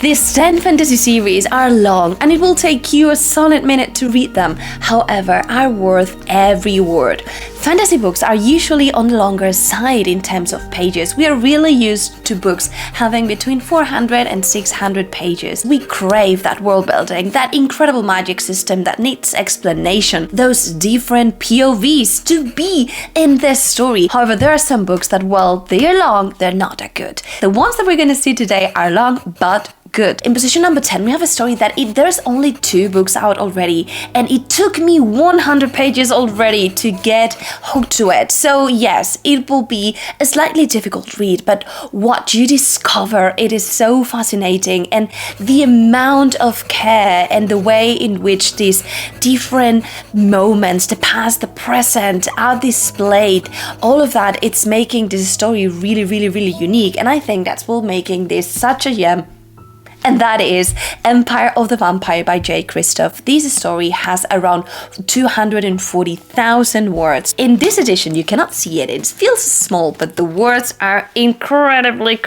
These 10 fantasy series are long and it will take you a solid minute to read them, however, are worth every word. Fantasy books are usually on the longer side in terms of pages. We are really used to books having between 400 and 600 pages. We crave that world building, that incredible magic system that needs explanation, those different POVs to be in this story. However, there are some books that, while they're long, they're not that good. The ones that we're going to see today are long, but good. In position number 10, we have a story that there's only 2 books out already, and it took me 100 pages already to get hooked to it. So yes, it will be a slightly difficult read, but what you discover, it is so fascinating, and the amount of care and the way in which these different moments, the past, the present, are displayed, all of that, it's making this story really, really, really unique, and I think that's what making this such a gem. And that is Empire of the Vampire by J. Christoph. This story has around 240,000 words. In this edition, you cannot see it. It feels small, but the words are incredibly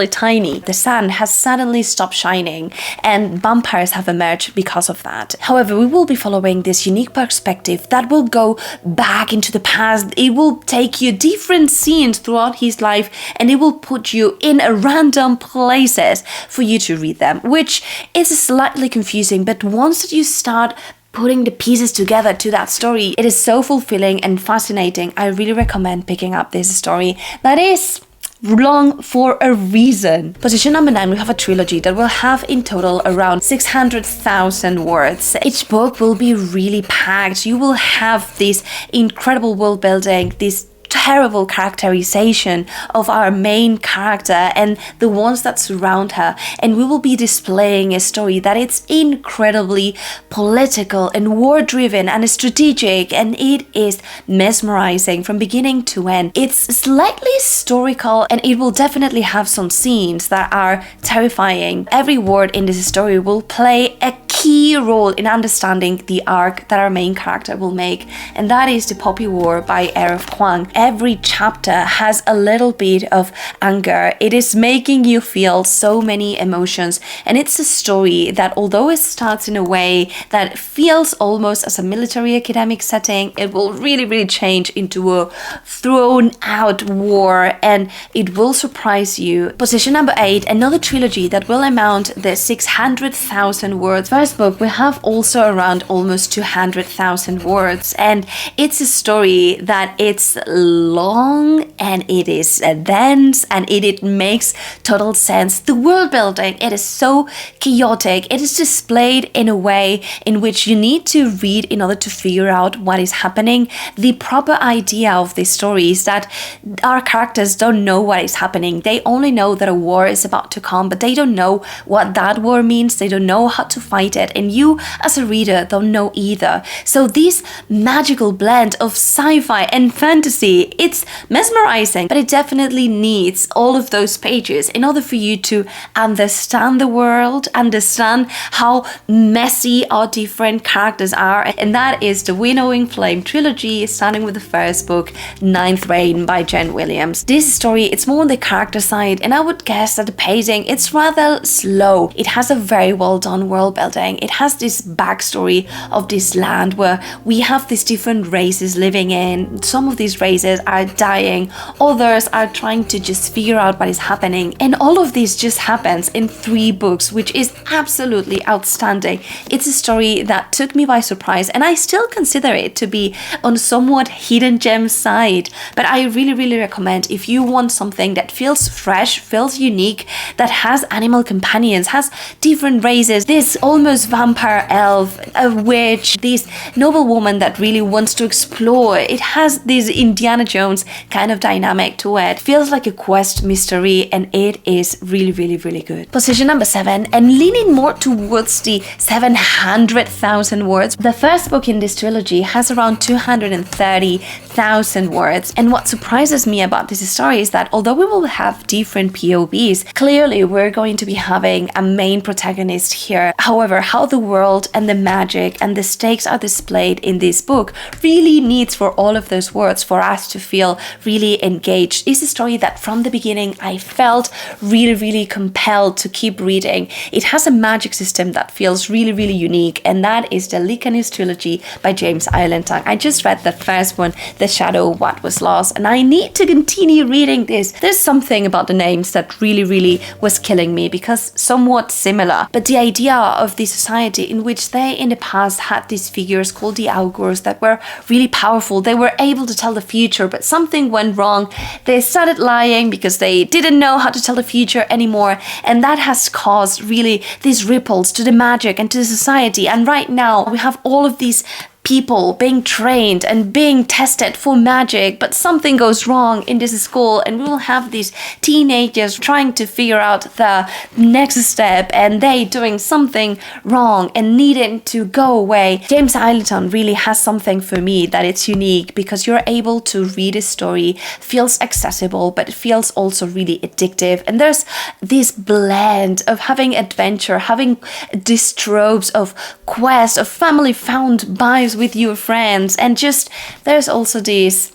tiny. The sun has suddenly stopped shining, and vampires have emerged because of that. However, we will be following this unique perspective that will go back into the past. It will take you different scenes throughout his life, and it will put you in random places for you to read them, which is slightly confusing, but once you start putting the pieces together to that story, it is so fulfilling and fascinating. I really recommend picking up this story that is long for a reason. Position number 9, we have a trilogy that will have in total around 600,000 words. Each book will be really packed. You will have this incredible world building, this terrible characterization of our main character and the ones that surround her, and we will be displaying a story that it's incredibly political and war-driven and strategic, and it is mesmerizing from beginning to end. It's slightly historical, and it will definitely have some scenes that are terrifying. Every word in this story will play a key role in understanding the arc that our main character will make, and that is The Poppy War by R.F. Kuang. Every chapter has a little bit of anger. It is making you feel so many emotions, and it's a story that, although it starts in a way that feels almost as a military academic setting, it will really change into a thrown out war, and it will surprise you. Position number 8, another trilogy that will amount the 600,000 words. First book, we have also around almost 200,000 words, and it's a story that it's long and it is dense and it makes total sense. The world building, it is so chaotic. It is displayed in a way in which you need to read in order to figure out what is happening. The proper idea of this story is that our characters don't know what is happening. They only know that a war is about to come, but they don't know what that war means. They don't know how to fight it, and you as a reader don't know either. So this magical blend of sci-fi and fantasy, it's mesmerizing, but it definitely needs all of those pages in order for you to understand the world, understand how messy our different characters are, and that is the Winnowing Flame trilogy, starting with the first book, Ninth Reign by Jenn Williams. This story, it's more on the character side, and I would guess that the pacing, it's rather slow. It has a very well done world building. It has this backstory of this land where we have these different races living in. Some of these races are dying, others are trying to just figure out what is happening, and all of this just happens in 3 books, which is absolutely outstanding. It's a story that took me by surprise, and I still consider it to be on somewhat hidden gem side, but I really recommend, if you want something that feels fresh, feels unique, that has animal companions, has different races, this almost vampire elf, a witch, this noble woman that really wants to explore, it has this Indiana Jones kind of dynamic to it. Feels like a quest mystery, and it is really good. Position number 7, and leaning more towards the 700,000 words. The first book in this trilogy has around 230,000 words, and what surprises me about this story is that although we will have different POVs, clearly we're going to be having a main protagonist here. However, how the world and the magic and the stakes are displayed in this book really needs for all of those words for us to feel really engaged. It's a story that from the beginning I felt really compelled to keep reading. It has a magic system that feels really unique, and that is the Lycaonis trilogy by James Irelandong. I just read the first one, The Shadow What Was Lost, and I need to continue reading this. There's something about the names that really was killing me because somewhat similar, but the idea of the society in which they in the past had these figures called the augurs that were really powerful. They were able to tell the future, but something went wrong. They started lying because they didn't know how to tell the future anymore, and that has caused really these ripples to the magic and to the society. And right now we have all of these people being trained and being tested for magic, but something goes wrong in this school, and we will have these teenagers trying to figure out the next step, and they doing something wrong and needing to go away. James Irelandong really has something for me that it's unique because you're able to read a story, feels accessible, but it feels also really addictive. And there's this blend of having adventure, having these tropes of quest, of family found by with your friends, and just there's also this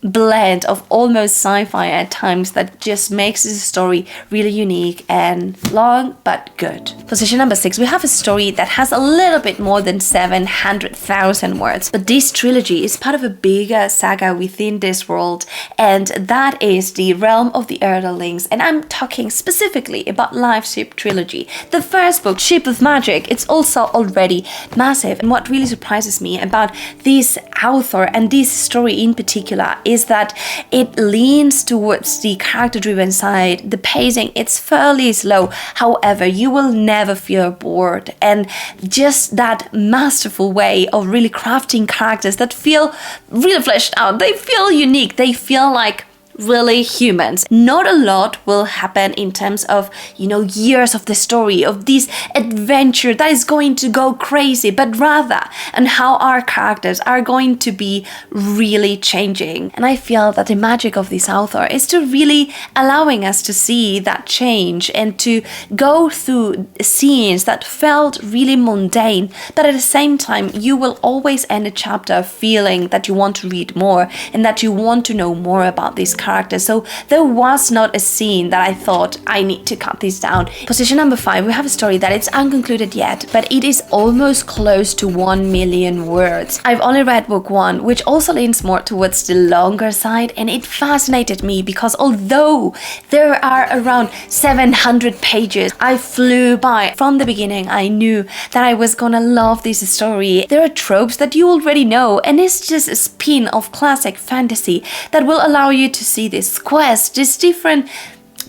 blend of almost sci-fi at times that just makes this story really unique and long but good. Position number 6, we have a story that has a little bit more than 700,000 words, but this trilogy is part of a bigger saga within this world, and that is the Realm of the Earthlings. And I'm talking specifically about Life Ship trilogy. The first book, Ship of Magic, it's also already massive, and what really surprises me about this author and this story in particular is that it leans towards the character-driven side. The pacing, it's fairly slow. However, you will never feel bored. And just that masterful way of really crafting characters that feel really fleshed out. They feel unique. They feel like really humans. Not a lot will happen in terms of, years of the story, of this adventure that is going to go crazy, but rather and how our characters are going to be really changing. And I feel that the magic of this author is to really allowing us to see that change and to go through scenes that felt really mundane, but at the same time you will always end a chapter feeling that you want to read more and that you want to know more about these characters. So there was not a scene that I thought I need to cut this down. Position number 5, we have a story that it's unconcluded yet, but it is almost close to 1 million words. I've only read book 1, which also leans more towards the longer side, and it fascinated me because although there are around 700 pages, I flew by. From the beginning, I knew that I was gonna love this story. There are tropes that you already know, and it's just a spin of classic fantasy that will allow you to see this quest, these different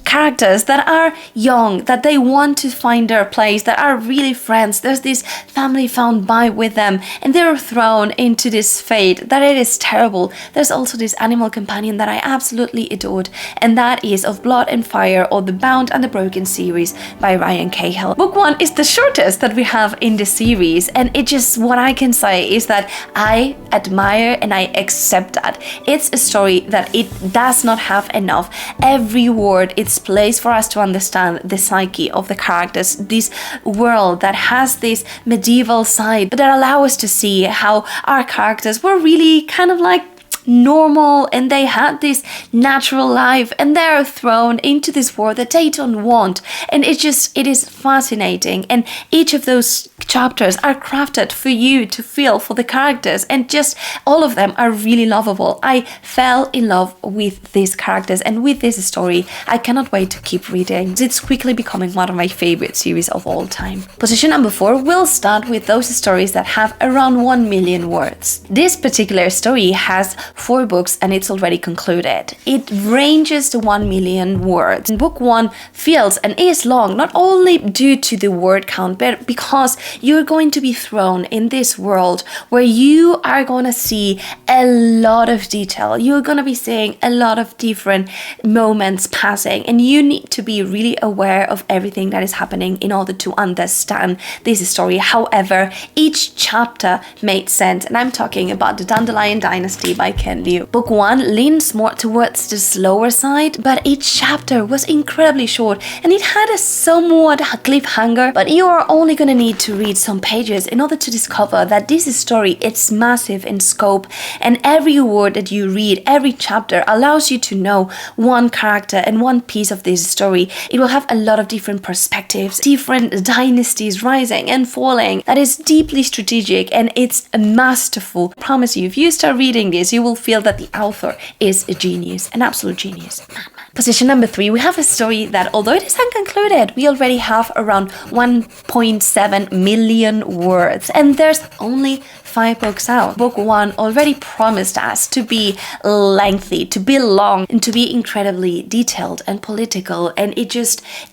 characters that are young, that they want to find their place, that are really friends. There's this family found by with them, and they're thrown into this fate that it is terrible. There's also this animal companion that I absolutely adored, and that is Of Blood and Fire, or The Bound and the Broken series by Ryan Cahill. Book 1 is the shortest that we have in the series, and it just, what I can say is that I admire and I accept that. It's a story that it does not have enough. Every word, it's place for us to understand the psyche of the characters, this world that has this medieval side, but that allow us to see how our characters were really kind of like normal, and they had this natural life, and they're thrown into this world that they don't want. And it is fascinating, and each of those chapters are crafted for you to feel for the characters, and just all of them are really lovable. I fell in love with these characters and with this story. I cannot wait to keep reading. It's quickly becoming one of my favorite series of all time. Position number 4, we'll start with those stories that have around 1 million words. This particular story has 4 books, and it's already concluded. It ranges to 1 million words. Book 1 feels and is long, not only due to the word count, but because you're going to be thrown in this world where you are going to see a lot of detail. You're going to be seeing a lot of different moments passing, and you need to be really aware of everything that is happening in order to understand this story. However, each chapter made sense, and I'm talking about The Dandelion Dynasty by Ken Liu. Book 1 leans more towards the slower side, but each chapter was incredibly short, and it had a somewhat cliffhanger, but you are only going to need to read some pages in order to discover that this story, it's massive in scope, and every word that you read, every chapter allows you to know one character and one piece of this story. It will have a lot of different perspectives, different dynasties rising and falling. That is deeply strategic, and it's masterful. I promise you, if you start reading this, you will feel that the author is a genius, an absolute genius. Position number 3, we have a story that, although it is unconcluded, we already have around 1.7 million words, and there's only 5 books out. Book 1 already promised us to be lengthy, to be long, and to be incredibly detailed and political, and it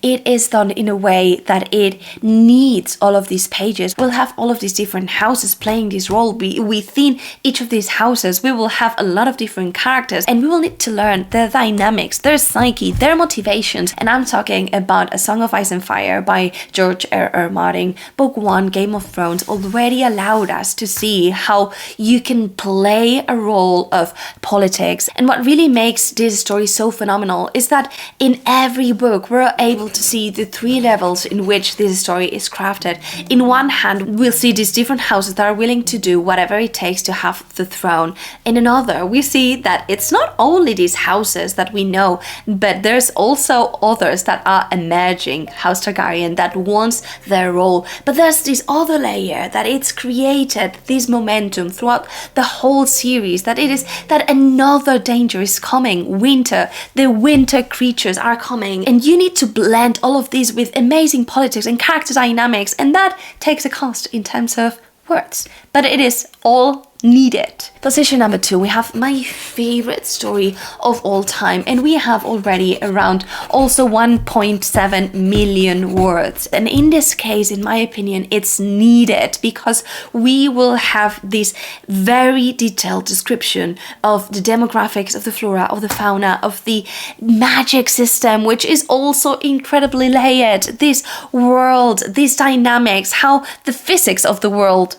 is done in a way that it needs all of these pages. We'll have all of these different houses playing this role. Within each of these houses, we will have a lot of different characters, and we will need to learn their dynamics, their psyche, their motivations. And I'm talking about A Song of Ice and Fire by George R.R. Martin. Book 1, Game of Thrones, already allowed us to see how you can play a role of politics. And what really makes this story so phenomenal is that in every book we're able to see the 3 levels in which this story is crafted. In one hand, we'll see these different houses that are willing to do whatever it takes to have the throne. In another, we see that it's not only these houses that we know, but there's also others that are emerging. House Targaryen that wants their role, but there's this other layer that it's created this momentum throughout the whole series, that it is that another danger is coming. Winter, the winter creatures are coming, and you need to blend all of these with amazing politics and character dynamics, and that takes a cost in terms of words, but it is all needed. Position number 2, we have my favorite story of all time, and we have already around also 1.7 million words, and in this case, in my opinion, it's needed because we will have this very detailed description of the demographics, of the flora, of the fauna, of the magic system, which is also incredibly layered. This world, these dynamics, how the physics of the world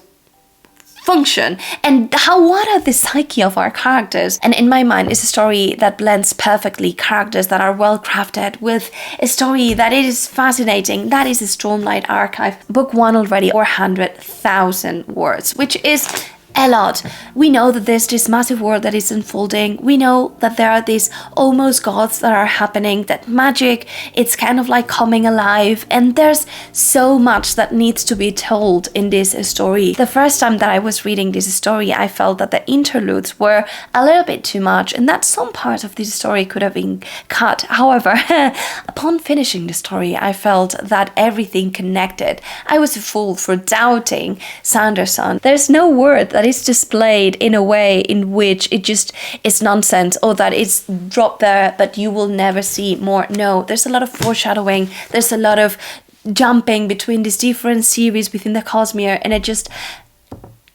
function, and what are the psyche of our characters. And in my mind, it's a story that blends perfectly characters that are well crafted with a story that it is fascinating. That is a Stormlight Archive. Book 1 already 400,000 words, which is a lot. We know that there's this massive world that is unfolding. We know that there are these almost gods that are happening, that magic, it's kind of like coming alive, and there's so much that needs to be told in this story. The first time that I was reading this story, I felt that the interludes were a little bit too much, and that some parts of this story could have been cut. However, upon finishing the story, I felt that everything connected. I was a fool for doubting Sanderson. There's no word that is displayed in a way in which it just is nonsense, or that it's dropped there but you will never see more. No, there's a lot of foreshadowing, there's a lot of jumping between these different series within the Cosmere, and I just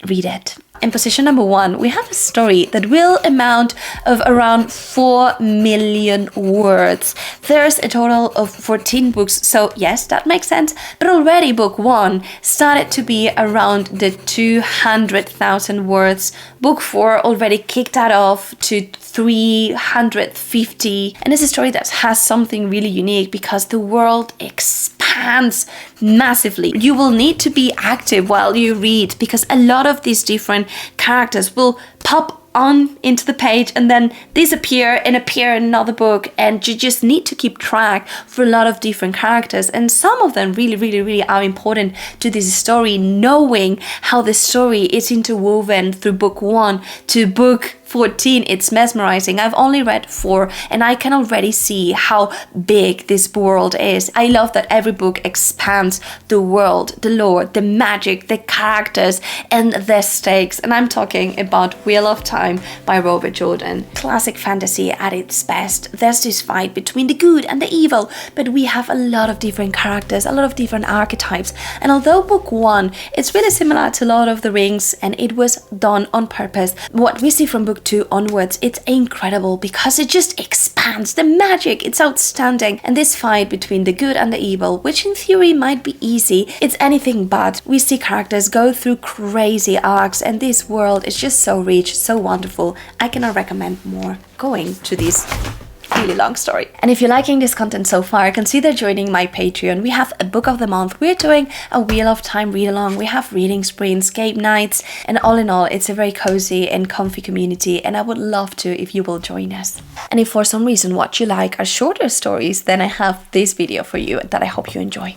read it. In position number 1, we have a story that will amount of around 4 million words. There's a total of 14 books, so yes, that makes sense. But already book 1 started to be around the 200,000 words. Book 4 already kicked that off to 350. And it's a story that has something really unique because the world expands massively. You will need to be active while you read because a lot of these different characters will pop on into the page and then disappear and appear in another book, and you just need to keep track for a lot of different characters, and some of them really are important to this story. Knowing how the story is interwoven through book 1 to book 14, it's mesmerizing. I've only read 4 and I can already see how big this world is. I love that every book expands the world, the lore, the magic, the characters and the stakes. And I'm talking about Wheel of Time by Robert Jordan. Classic fantasy at its best. There's this fight between the good and the evil, but we have a lot of different characters, a lot of different archetypes. And although book 1, it's really similar to Lord of the Rings and it was done on purpose, what we see from book 2 onwards, it's incredible because it just expands the magic. It's outstanding. And this fight between the good and the evil, which in theory might be easy, it's anything but. We see characters go through crazy arcs and this world is just so rich, so wonderful. I cannot recommend more going to this really long story. And if you're liking this content so far, consider joining my Patreon. We have a book of the month. We're doing a Wheel of Time read along. We have reading sprints, game nights, and all in all, it's a very cozy and comfy community, and I would love to if you will join us. And if for some reason what you like are shorter stories, then I have this video for you that I hope you enjoy.